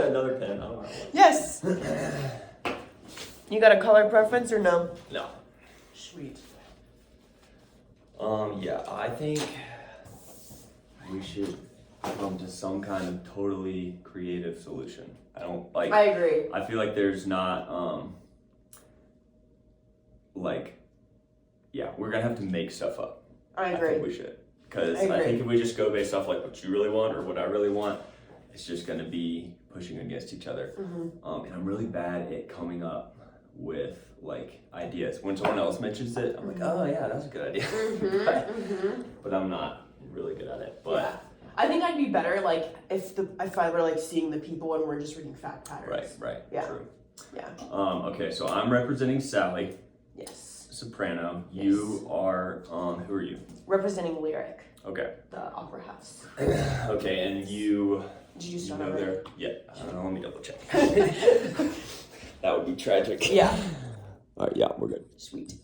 another pen. I don't have one. Yes. You got a color preference or no? No. Sweet. Yeah, I think we should come to some kind of totally creative solution. I agree. I feel like there's not, we're gonna have to make stuff up. I agree. I think we should. Because I think if we just go based off like what you really want or what I really want, it's just gonna be pushing against each other. Mm-hmm. And I'm really bad at coming up with like ideas. When someone else mentions it, I'm like, oh yeah, that's a good idea. But I'm not really good at it. But yeah. I think I'd be better like if I were like seeing the people and we're just reading fact patterns. Right. Yeah. True. Yeah. Okay, so I'm representing Sally. Yes. Soprano. Yes. You are who are you? Representing Lyric. Okay. The opera house. Okay, and you Did you start know already? there? Yeah. Let me double check. That would be tragic. Yeah. All right, yeah, we're good. Sweet.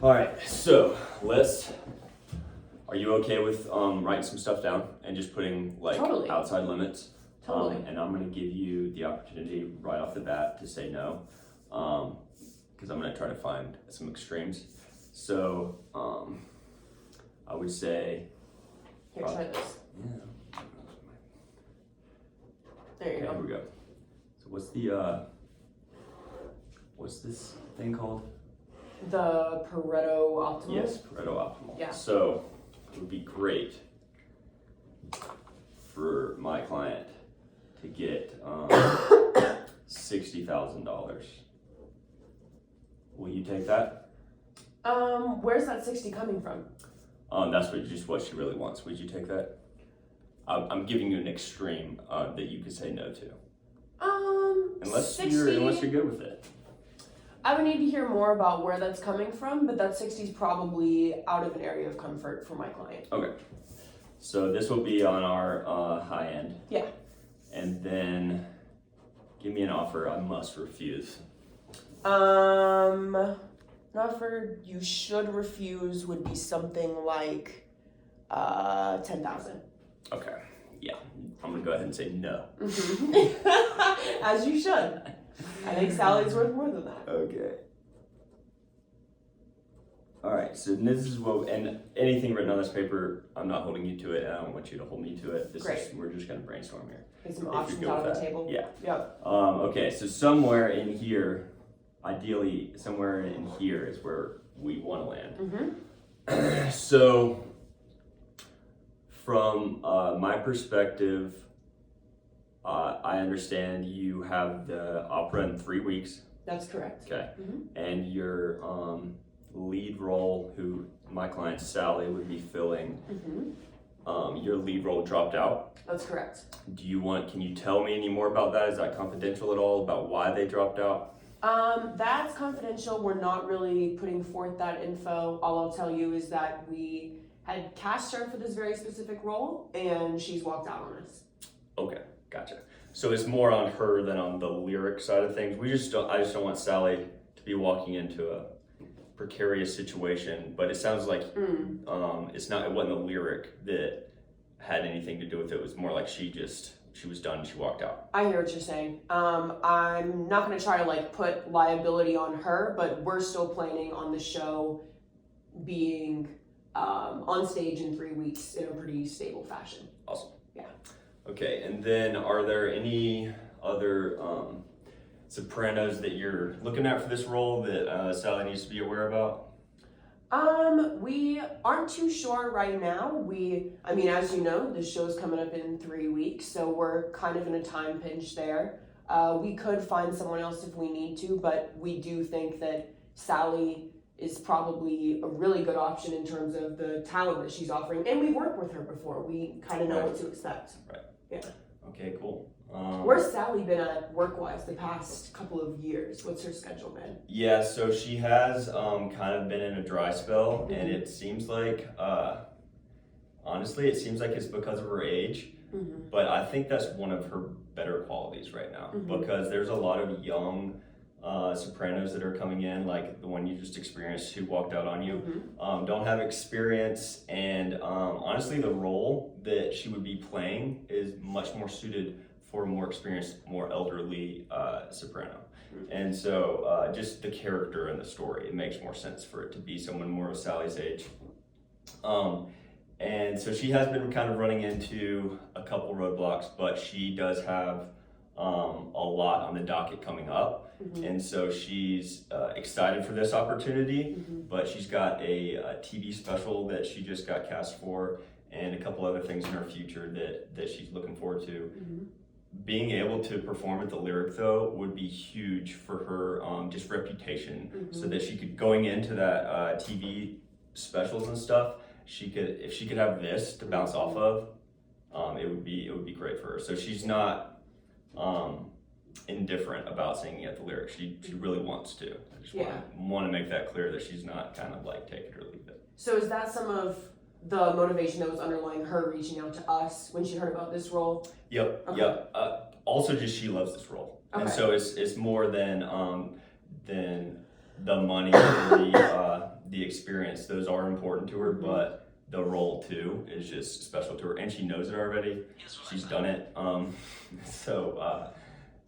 All right, so are you okay with writing some stuff down and just putting like Totally. outside limits? Totally. And I'm gonna give you the opportunity right off the bat to say no, because I'm gonna try to find some extremes. So I would say. Here, try this. Yeah. There you Okay, go. here we go. So what's this thing called? The Pareto optimal. Yes, Pareto optimal. Yeah. So it would be great for my client to get $60,000. Will you take that? Where's that 60 coming from? That's what she really wants. Would you take that? I'm giving you an extreme that you could say no to. Unless 60, you're good with it. I would need to hear more about where that's coming from, but that 60 is probably out of an area of comfort for my client. Okay. So this will be on our high end. Yeah. And then give me an offer I must refuse. An offer you should refuse would be something like 10,000. Okay. Yeah. I'm gonna go ahead and say no. As you should. I think Sally's worth more than that. Okay. All right. So this is and anything written on this paper, I'm not holding you to it, and I don't want you to hold me to it. We're just gonna brainstorm here. Get some options out on the table. Yeah. Yep. Okay. So somewhere in here, ideally, somewhere in here is where we want to land. So, from my perspective, I understand you have the opera in 3 weeks. That's correct. Okay. And your lead role, who my client Sally would be filling, your lead role dropped out. That's correct. Can you tell me any more about that? Is that confidential at all about why they dropped out? That's confidential. We're not really putting forth that info. All I'll tell you is that we had cast her for this very specific role, and she's walked out on us. Okay, gotcha. So it's more on her than on the lyric side of things. I just don't want Sally to be walking into a precarious situation. But it sounds like it wasn't the lyric that had anything to do with it. It was more like she was done. She walked out. I hear what you're saying. I'm not going to try to like put liability on her, but we're still planning on the show being on stage in 3 weeks in a pretty stable fashion. Awesome. Yeah. Okay, and then are there any other sopranos that you're looking at for this role that Sally needs to be aware about? We aren't too sure right now. As you know, the show's coming up in 3 weeks, so we're kind of in a time pinch there. We could find someone else if we need to, but we do think that Sally is probably a really good option in terms of the talent that she's offering. And we've worked with her before. We kind of know what to expect. Right. Yeah. Okay, cool. Where's Sally been at work-wise the past couple of years? What's her schedule been? Yeah, so she has kind of been in a dry spell, and it seems like, honestly, it seems like it's because of her age. But I think that's one of her better qualities right now, because there's a lot of young sopranos that are coming in, like the one you just experienced who walked out on you, Mm-hmm. don't have experience, and honestly the role that she would be playing is much more suited for a more experienced, more elderly soprano. And so just the character and the story, it makes more sense for it to be someone more of Sally's age. And so she has been kind of running into a couple roadblocks, but she does have a lot on the docket coming up. Mm-hmm. And so she's excited for this opportunity, Mm-hmm. but she's got a TV special that she just got cast for, and a couple other things in her future that she's looking forward to. Mm-hmm. Being able to perform at the Lyric, though, would be huge for her just reputation, Mm-hmm. so that she could, going into that TV specials and stuff, she could, if she could have this to bounce off of, it would be great for her. So she's not indifferent about singing at the Lyric. She really wants to. I just want to make that clear that she's not kind of like take it or leave it. So is that some of the motivation that was underlying her reaching out to us when she heard about this role? Yep. Okay. Yep. Also, just she loves this role, and Okay. so it's more than the money or the experience. Those are important to her, Mhm. but the role too is just special to her, and she knows it already. She's done it.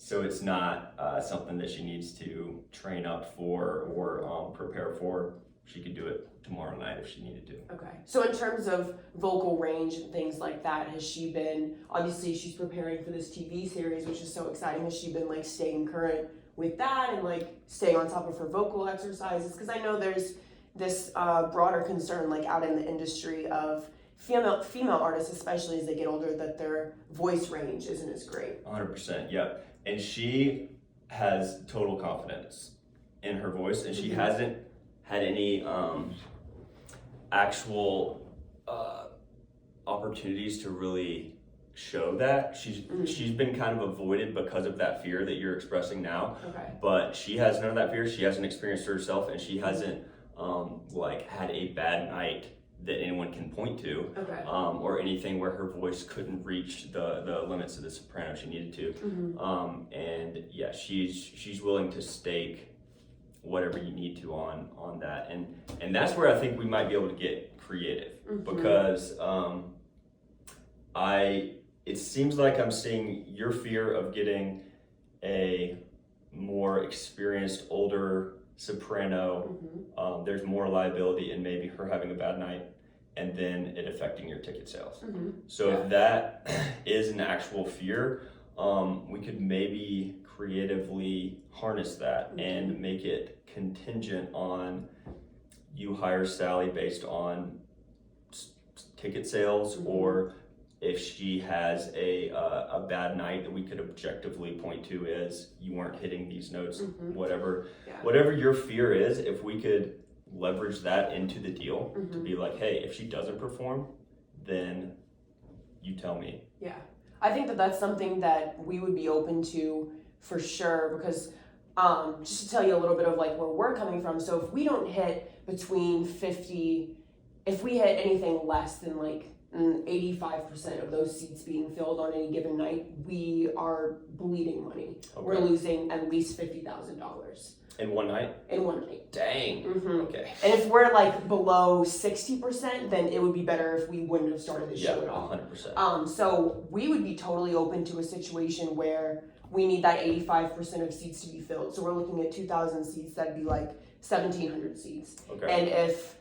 So it's not something that she needs to train up for or prepare for. She could do it tomorrow night if she needed to. Okay. So in terms of vocal range and things like that, has she been, obviously she's preparing for this TV series, which is so exciting. Has she been like staying current with that and like staying on top of her vocal exercises? Because I know there's this broader concern like out in the industry of female artists, especially as they get older, that their voice range isn't as great. 100%, yeah. And she has total confidence in her voice, and she hasn't had any actual opportunities to really show that. She's been kind of avoided because of that fear that you're expressing now. Okay. But she has none of that fear. She hasn't experienced it herself, and she hasn't like had a bad night that anyone can point to, Okay. or anything where her voice couldn't reach the limits of the soprano she needed to. Mm-hmm. And yeah, she's willing to stake whatever you need to on that, and that's where I think we might be able to get creative, because it seems like I'm seeing your fear of getting a more experienced older soprano. There's more liability in maybe her having a bad night and then it affecting your ticket sales. So if that is an actual fear, we could maybe creatively harness that and make it contingent on you hire Sally based on ticket sales, or if she has a bad night that we could objectively point to as you weren't hitting these notes, whatever your fear is, if we could leverage that into the deal to be like, hey, if she doesn't perform, then you tell me. Yeah, I think that that's something that we would be open to for sure, because just to tell you a little bit of like where we're coming from. So if we don't hit between 50, if we hit anything less than like 85% of those seats being filled on any given night, we are bleeding money. Okay. We're losing at least $50,000 in one night. in one night. Dang. Okay. And if we're like below 60%, then it would be better if we wouldn't have started the show at all. 100%. So we would be totally open to a situation where we need that 85% of seats to be filled. So we're looking at 2,000 seats. That'd be like 1,700 seats. Okay. And if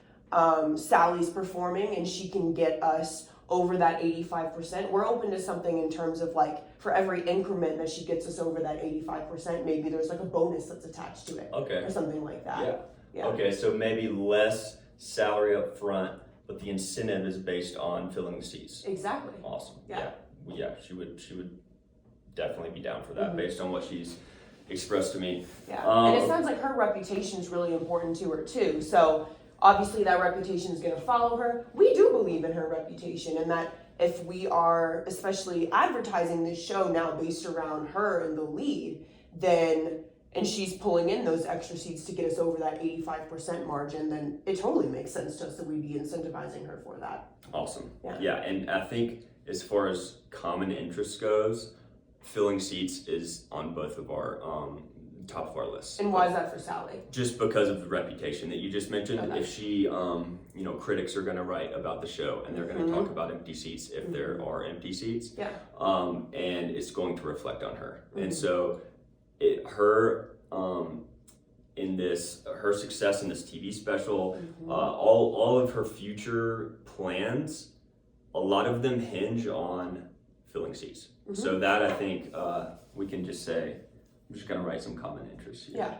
Sally's performing and she can get us over that 85%, we're open to something in terms of like for every increment that she gets us over that 85%, maybe there's like a bonus that's attached to it. Okay. Or something like that. Yeah. Okay, so maybe less salary up front, but the incentive is based on filling the seats. Exactly. Awesome. Yeah. Yeah, she would definitely be down for that based on what she's expressed to me. Yeah. And it sounds like her reputation is really important to her too. So obviously that reputation is going to follow her. We do believe in her reputation, and that if we are especially advertising this show now based around her in the lead, then, and she's pulling in those extra seats to get us over that 85% margin, then it totally makes sense to us that we'd be incentivizing her for that. Awesome. Yeah. And I think as far as common interest goes, filling seats is on both of our top of our list. And why is that for Sally? Just because of the reputation that you just mentioned. Okay. If she, critics are going to write about the show and they're going to talk about empty seats if there are empty seats. Yeah. And it's going to reflect on her. And Mm-hmm. so her success in this TV special, all of her future plans, a lot of them hinge on filling seats. So that I think we can just say, I'm just going to write some common interests here. Yeah.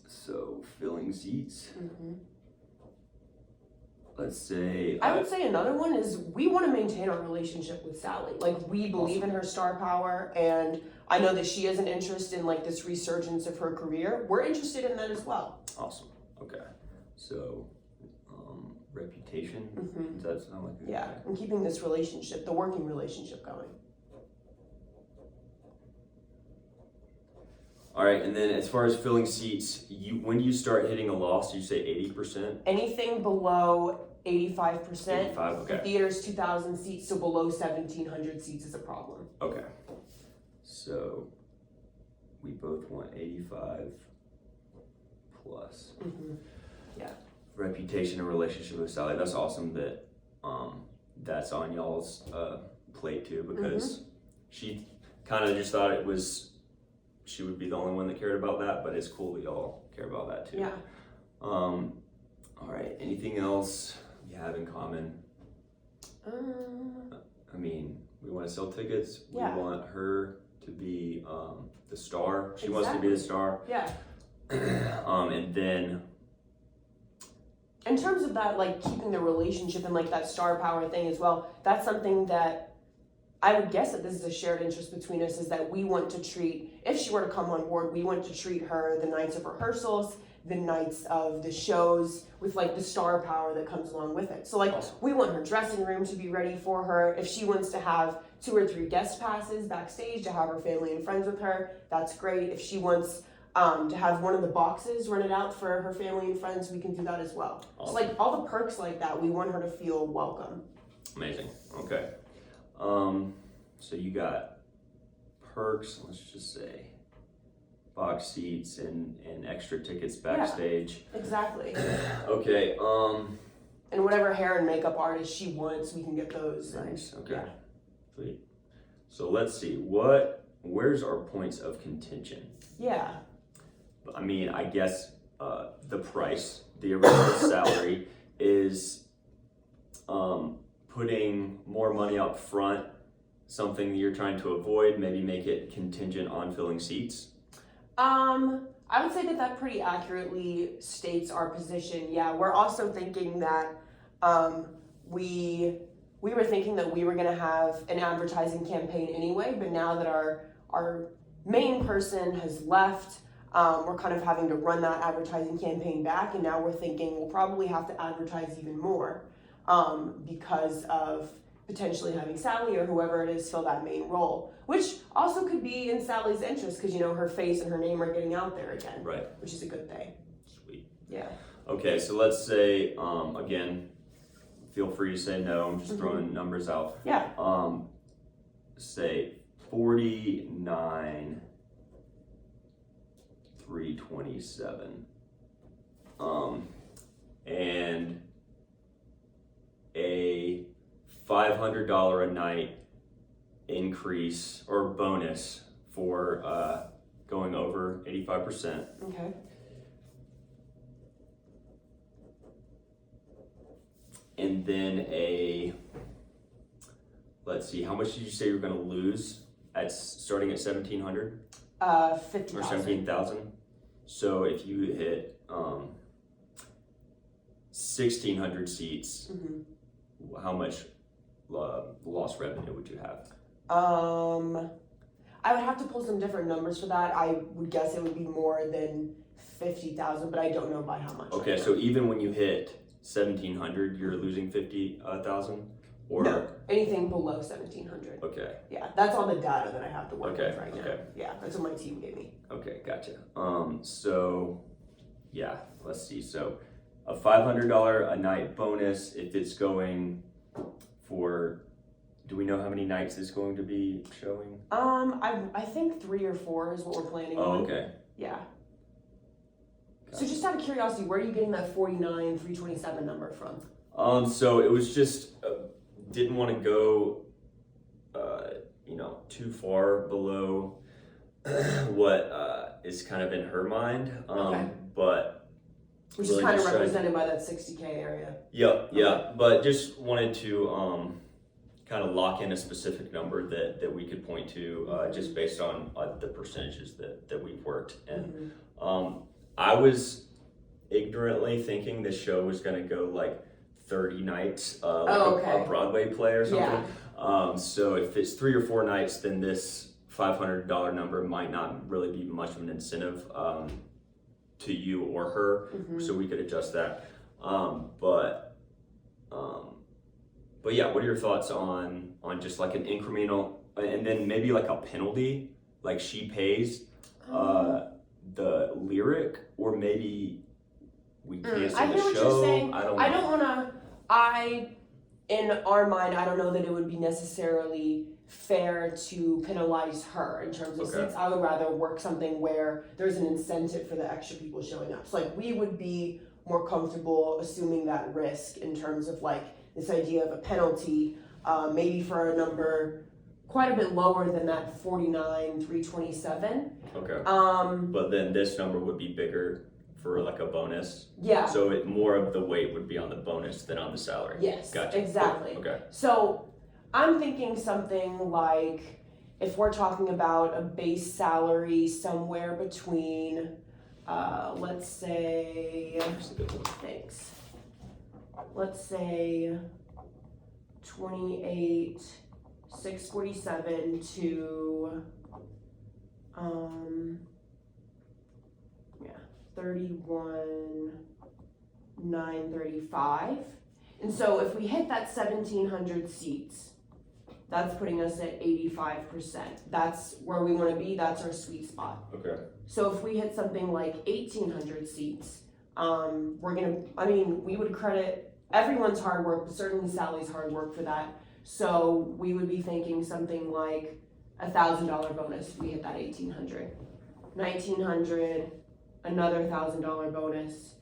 So filling seats. Let's say. I would say another one is we want to maintain our relationship with Sally. Like, we believe in her star power, and I know that she has an interest in like this resurgence of her career. We're interested in that as well. Awesome. Okay. So, reputation. Does that sound like? Yeah, and keeping this relationship, the working relationship, going. All right, and then as far as filling seats, when you start hitting a loss, you say 80%? Anything below 85%. 85, okay. The theater's 2,000 seats, so below 1,700 seats is a problem. Okay. So we both want 85 plus. Yeah. Reputation and relationship with Sally. That's awesome that that's on y'all's plate too, because she kind of just thought she would be the only one that cared about that, but it's cool that y'all care about that too. Yeah. All right. Anything else you have in common? I mean, we want to sell tickets. Yeah. We want her to be the star. She wants to be the star. Yeah. And then in terms of that, like keeping the relationship and like that star power thing as well, that's something that I would guess that this is a shared interest between us, is that we want to treat, if she were to come on board, we want to treat her the nights of rehearsals, the nights of the shows with like the star power that comes along with it. So like we want her dressing room to be ready for her. If she wants to have 2 or 3 guest passes backstage to have her family and friends with her, that's great. If she wants to have one of the boxes rented out for her family and friends, we can do that as well. So like all the perks like that, we want her to feel welcome. Amazing. Okay. So you got perks, let's just say box seats and extra tickets backstage. Yeah, exactly. Okay. And whatever hair and makeup artist she wants, we can get those. Nice. Okay. Yeah. Sweet. So let's see. Where's our points of contention? Yeah. I mean, I guess the price, the original salary is putting more money up front, something that you're trying to avoid, maybe make it contingent on filling seats? I would say that pretty accurately states our position. Yeah, we're also thinking that we were thinking that we were going to have an advertising campaign anyway, but now that our main person has left, we're kind of having to run that advertising campaign back, and now we're thinking we'll probably have to advertise even more because of potentially having Sally or whoever it is fill that main role, which also could be in Sally's interest because, her face and her name are getting out there again. Right. Which is a good thing. Sweet. Yeah. Okay, so let's say, again, feel free to say no, I'm just throwing numbers out. Yeah. Say 49, 327. And a $500 a night increase or bonus for going over 85%. Okay. And then let's see, how much did you say you're going to lose starting at 1,700? 50,000. Or 17,000. So if you hit 1,600 seats, how much lost revenue would you have? I would have to pull some different numbers for that. I would guess it would be more than 50,000, but I don't know by how much. Okay, so even when you hit 1,700, you're losing 50,000, or no, anything below 1,700. Okay. Yeah, that's all the data that I have to work with right now. Okay. Yeah, that's what my team gave me. Okay, gotcha. So yeah, let's see. So a $500 a night bonus if it's going for do we know how many nights it's going to be showing? I think 3 or 4 is what we're planning on. Oh, okay. Yeah. Gotcha. So just out of curiosity, where are you getting that 49,327 number from? So it was just didn't want to go, too far below what is kind of in her mind. Okay. But which really is kind of just represented by that 60K area. Yeah. But just wanted to kind of lock in a specific number that we could point to, just based on the percentages that we've worked. And I was ignorantly thinking this show was going to go like 30 nights, a Broadway play or something. Yeah. So if it's 3 or 4 nights, then this $500 number might not really be much of an incentive to you or her. So we could adjust that. But yeah, what are your thoughts on just like an incremental, and then maybe like a penalty, like she pays the lyric, or maybe we cancel I hear the what show. you're saying. I don't want to. In our mind, I don't know that it would be necessarily fair to penalize her in terms of seats. I would rather work something where there's an incentive for the extra people showing up. So like we would be more comfortable assuming that risk in terms of like this idea of a penalty, maybe for a number quite a bit lower than that 49,327. Okay. But then this number would be bigger for like a bonus. Yeah. So more of the weight would be on the bonus than on the salary. Yes. Gotcha. Exactly. Okay. So I'm thinking something like, if we're talking about a base salary somewhere between, let's say, thanks. Let's say 28,647 to 31,935. And so if we hit that 1,700 seats, that's putting us at 85%. That's where we want to be. That's our sweet spot. Okay. So if we hit something like 1,800 seats, we would credit everyone's hard work, but certainly Sally's hard work for that. So we would be thinking something like $1,000 bonus if we hit that 1,800. 1,900, another $1,000 bonus,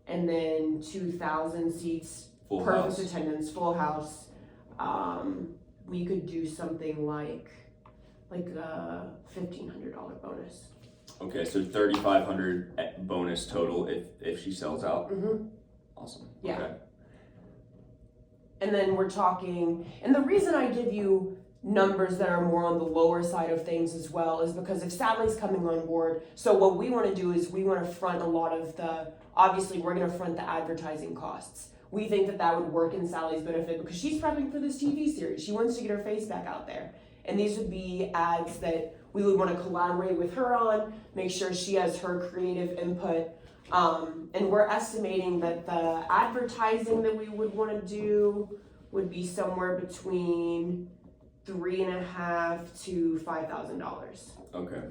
and then 2,000 seats, Full perfect house. attendance, full house. We could do something like a $1,500 bonus. Okay, so 3,500 bonus total if she sells out. Awesome. Yeah. Okay. And then we're talking, and the reason I give you numbers that are more on the lower side of things as well is because if Sally's coming on board, so what we want to do is we want to front a lot of obviously we're going to front the advertising costs. We think that would work in Sally's benefit because she's prepping for this TV series. She wants to get her face back out there. And these would be ads that we would want to collaborate with her on, make sure she has her creative input. And we're estimating that the advertising that we would want to do would be somewhere between $3,500 to $5,000. Okay.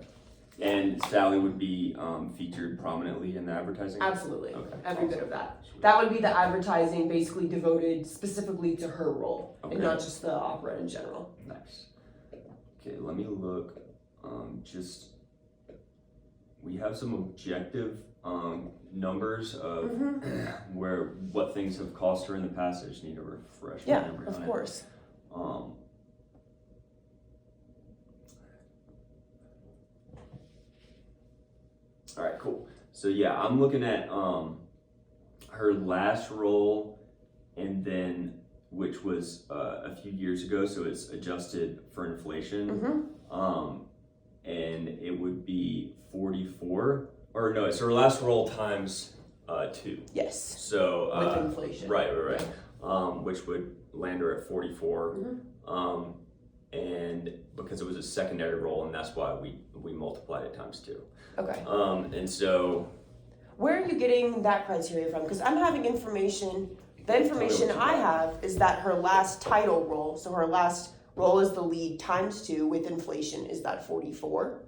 And Sally would be featured prominently in the advertising? Absolutely. Okay. Every bit of that. That would be the advertising basically devoted specifically to her role and not just the opera in general. Nice. Okay, let me look. We have some objective numbers of what things have cost her in the past. I just need to refresh my memory on it. Of course. All right, cool. So yeah, I'm looking at her last role, and then which was a few years ago, so it's adjusted for inflation. And it would be 44, or no, it's her last role times 2. Yes. So with inflation. Right. Which would land her at 44. And because it was a secondary role, and that's why we multiplied it times 2. Okay. And so, where are you getting that criteria from? Because I'm having information. The information I have is that her last title role, so her last role as the lead times 2 with inflation is that 44.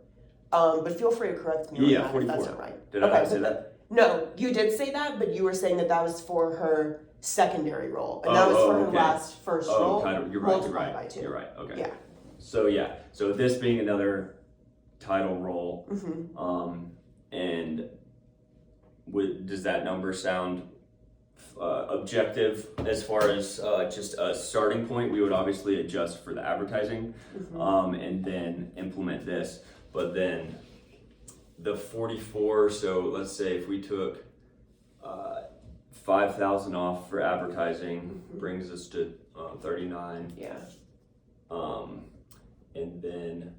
But feel free to correct me on that 44. if that's not right. Did I not say that? No, you did say that, but you were saying that was for her secondary role, and that was for her okay. first role. Kind of, you're multiplied right. by 2. You're right. Okay. Yeah. So this being another title role, Mm-hmm. and does that number sound objective as far as just a starting point? We would obviously adjust for the advertising, and then implement this. But then the 44. So let's say if we took 5,000 off for advertising, brings us to 39. Yeah. And then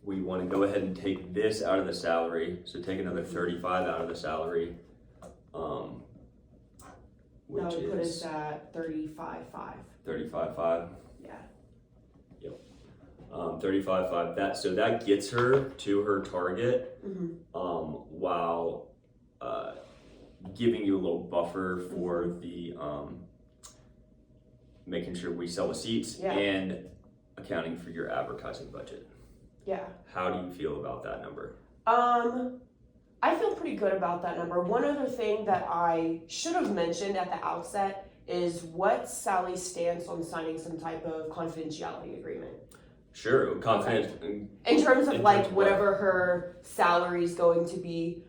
we want to go ahead and take this out of the salary. So take another 35 out of the salary. Which That would is put us at 35.5. 35.5. Yeah. Yep. 35.5. That gets her to her target, while giving you a little buffer for the making sure we sell the seats and accounting for your advertising budget. Yeah. How do you feel about that number? I feel pretty good about that number. One other thing that I should have mentioned at the outset is what's Sally's stance on signing some type of confidentiality agreement? Sure, confident. Okay. In terms of like whatever her salary is going to be,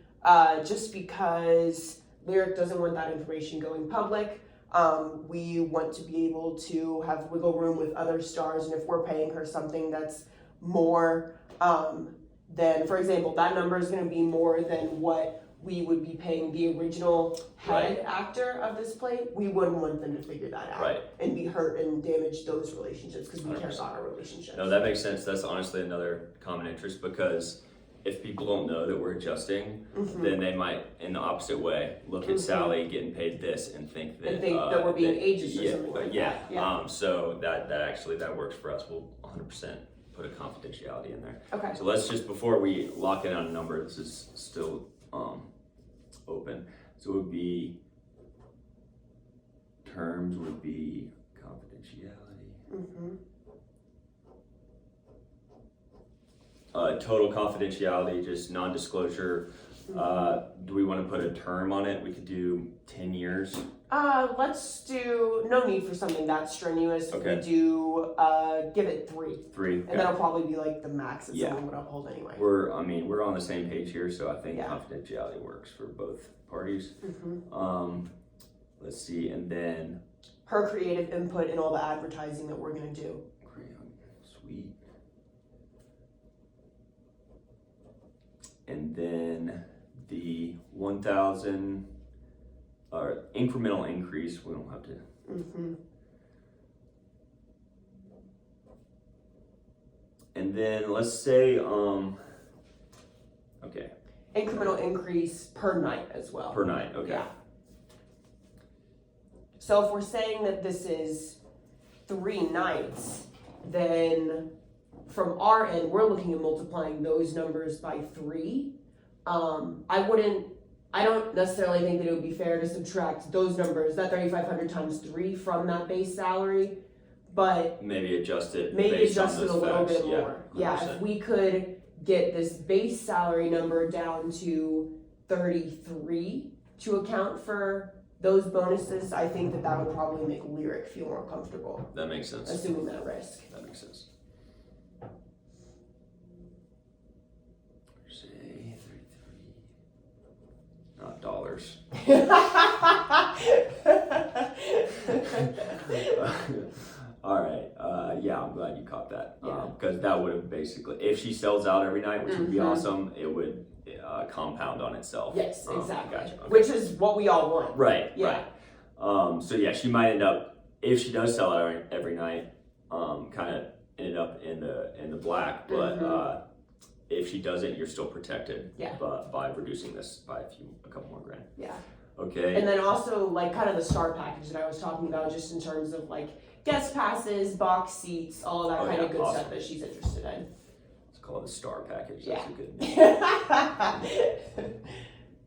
just because Lyric doesn't want that information going public. We want to be able to have wiggle room with other stars, and if we're paying her something that's more, then, for example, that number is going to be more than what we would be paying the original head actor of this play. We wouldn't want them to figure that out and be hurt and damage those relationships because we care about our relationships. No, that makes sense. That's honestly another common interest, because if people don't know that we're adjusting, then they might, in the opposite way, look at Sally getting paid this and think that that we're being ageist or something like that. Yeah. So that works for us. We'll 100% put a confidentiality in there. Okay. So let's just, before we lock in on a number, this is still open. So it would be, terms would be confidentiality. Total confidentiality, just non-disclosure. Do we want to put a term on it? We could do 10 years. Let's do, no need for something that strenuous. Okay. We do, give it 3. 3. And that'll probably be like the max that someone would uphold anyway. We're on the same page here, so I think confidentiality works for both parties. Let's see, and then her creative input in all the advertising that we're gonna do. Sweet. And then the 1,000 or incremental increase, we don't have to. And then let's say, okay. Incremental increase per night as well. Per night, okay. Yeah. So if we're saying that this is 3 nights, then from our end, we're looking at multiplying those numbers by 3. I don't necessarily think that it would be fair to subtract those numbers, that 3,500 times 3 from that base salary, but maybe adjust it. Maybe adjust it a little bit more. 100%. Yeah, if we could get this base salary number down to 33 to account for those bonuses, I think that would probably make Lyric feel more comfortable. That makes sense. Assuming that risk. That makes sense. Say 33, not dollars. All right. Yeah, I'm glad you caught that. Because that would have basically, if she sells out every night, which would be awesome, it would compound on itself. Yes, exactly. Gotcha. Okay. Which is what we all want. Right. Yeah. Right. So yeah, she might end up, if she does sell out every night, kind of ended up in the black. But if she doesn't, you're still protected. Yeah. By reducing this by a couple more grand. Yeah. Okay. And then also like kind of the star package that I was talking about, just in terms of like guest passes, box seats, all of that kind of good stuff that she's interested in. Let's call it a star package. Yeah. That's a good name.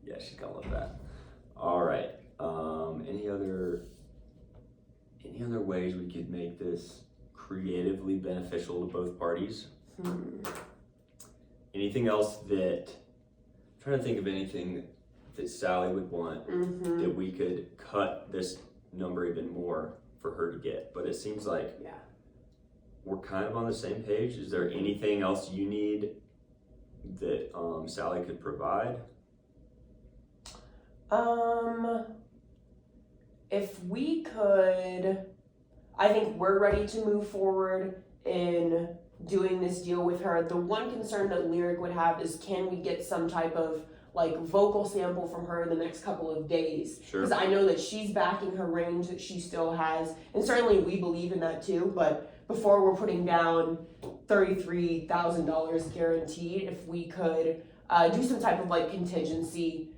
Yeah, she's gonna love that. All right. Any other ways we could make this creatively beneficial to both parties? Anything else I'm trying to think of anything that Sally would want, that we could cut this number even more for her to get. But it seems like we're kind of on the same page. Is there anything else you need that Sally could provide? If we could, I think we're ready to move forward in doing this deal with her. The one concern that Lyric would have is, can we get some type of like vocal sample from her in the next couple of days? Sure. Because I know that she's backing her range that she still has, and certainly we believe in that too. But before we're putting down $33,000 guaranteed, if we could do some type of like contingency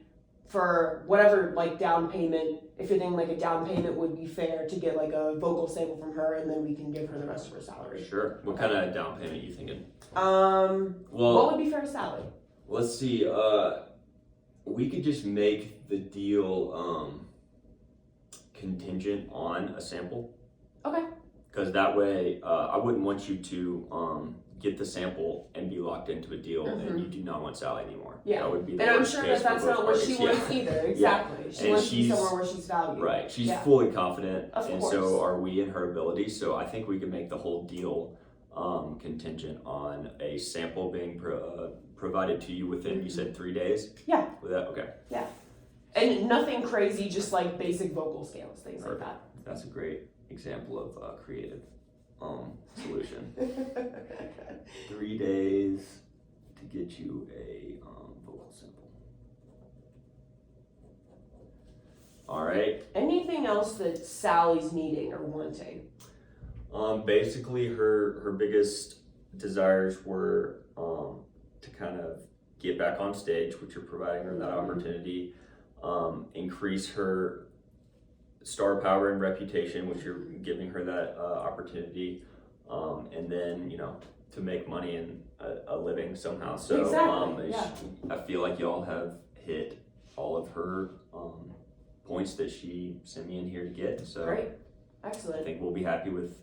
for whatever like down payment, if you're thinking like a down payment would be fair to get like a vocal sample from her, and then we can give her the rest of her salary. Sure. What kind of down payment you thinking? What would be fair to Sally? Let's see. We could just make the deal contingent on a sample. Okay. Because that way, I wouldn't want you to get the sample and be locked into a deal, and you do not want Sally anymore. Yeah. That would be the and I'm worst sure case that that's for both not what parties. she wants either. Exactly. She And wants to be she's- somewhere where she's valued. Right. She's fully confident, Of and course. so are we in her ability. So I think we can make the whole deal contingent on a sample being provided to you within, you said 3 days? Yeah. With that? Okay. Yeah. And nothing crazy, just like basic vocal scales, things Perfect. like That's a great example of creative solution. that. 3 days to get you a vocal sample. All right. Anything else that Sally's needing or wanting? Basically, her biggest desires were to kind of get back on stage, which you're providing her that opportunity. Increase her star power and reputation, which you're giving her that opportunity, and then to make money and a living somehow. So Exactly, I feel like y'all have hit all of her points that she sent me in here to get. So Great. I Excellent. think we'll be happy with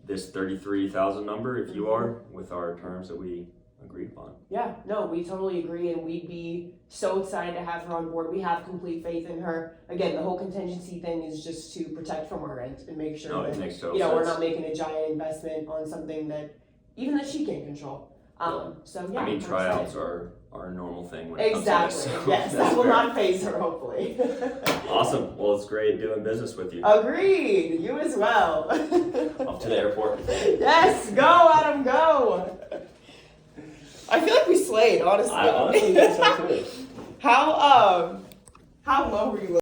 this 33,000 number if you are, with our terms that we agreed upon. Yeah, no, we totally agree, and we'd be so excited to have her on board. We have complete faith in her. Again, the whole contingency thing is just to protect from our end and make sure No, it that makes total we're sense. not making a giant investment on something that even that she can't control. So yeah, I mean, we're tryouts excited. are a normal thing when it Exactly. comes to this. So Yes, that's that will fair. not phase her, hopefully. Awesome. Well, it's great doing business with you. Agreed. You as well. Off to the airport. Yes, go, Adam, go. I feel like we slayed, honestly. I honestly think so too. How low were you